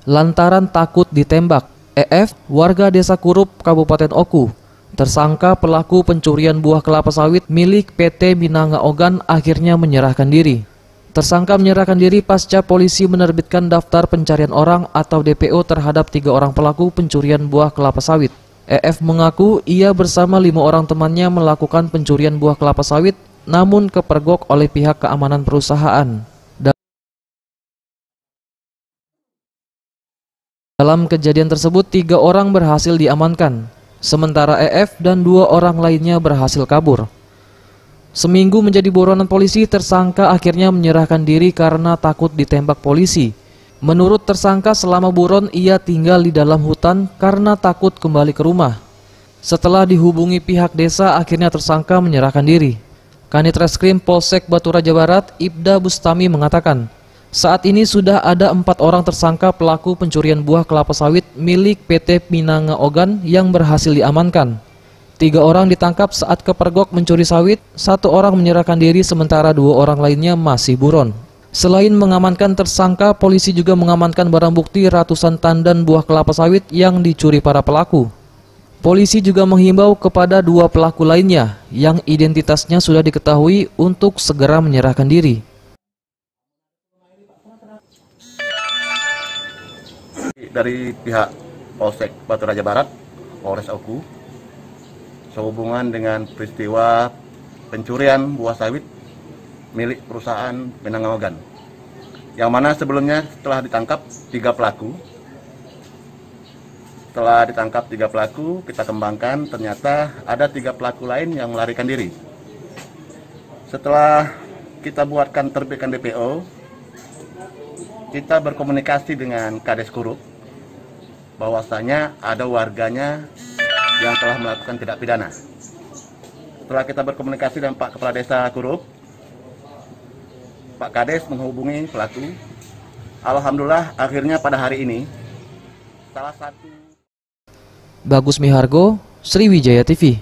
lantaran takut ditembak. EF, warga Desa Kurup, Kabupaten Oku, tersangka pelaku pencurian buah kelapa sawit milik PT Minanga Ogan, akhirnya menyerahkan diri. Tersangka menyerahkan diri pasca polisi menerbitkan daftar pencarian orang atau DPO terhadap 3 orang pelaku pencurian buah kelapa sawit. EF mengaku ia bersama 5 orang temannya melakukan pencurian buah kelapa sawit, namun kepergok oleh pihak keamanan perusahaan. Dalam kejadian tersebut 3 orang berhasil diamankan, sementara EF dan 2 orang lainnya berhasil kabur. Seminggu menjadi buronan polisi, tersangka akhirnya menyerahkan diri karena takut ditembak polisi. Menurut tersangka, selama buron ia tinggal di dalam hutan karena takut kembali ke rumah. Setelah dihubungi pihak desa, akhirnya tersangka menyerahkan diri. Kanit Reskrim Polsek Batu Raja Barat, Ibda Bustami mengatakan, saat ini sudah ada 4 orang tersangka pelaku pencurian buah kelapa sawit milik PT Minanga Ogan yang berhasil diamankan. 3 orang ditangkap saat kepergok mencuri sawit, 1 orang menyerahkan diri sementara 2 orang lainnya masih buron. Selain mengamankan tersangka, polisi juga mengamankan barang bukti ratusan tandan buah kelapa sawit yang dicuri para pelaku. Polisi juga menghimbau kepada 2 pelaku lainnya yang identitasnya sudah diketahui untuk segera menyerahkan diri. Dari pihak Polsek Batu Raja Barat, Polres Oku, sehubungan dengan peristiwa pencurian buah sawit milik perusahaan Minanga Ogan, yang mana sebelumnya telah ditangkap 3 pelaku. Setelah ditangkap 3 pelaku, kita kembangkan, ternyata ada 3 pelaku lain yang melarikan diri. Setelah kita buatkan terbitkan DPO, kita berkomunikasi dengan Kades Kurup, bahwasanya ada warganya yang telah melakukan tindak pidana. Setelah kita berkomunikasi dengan Pak Kepala Desa Kurup, Pak Kades menghubungi pelaku. Alhamdulillah akhirnya pada hari ini salah satu. Bagus Mihargo, Sriwijaya TV.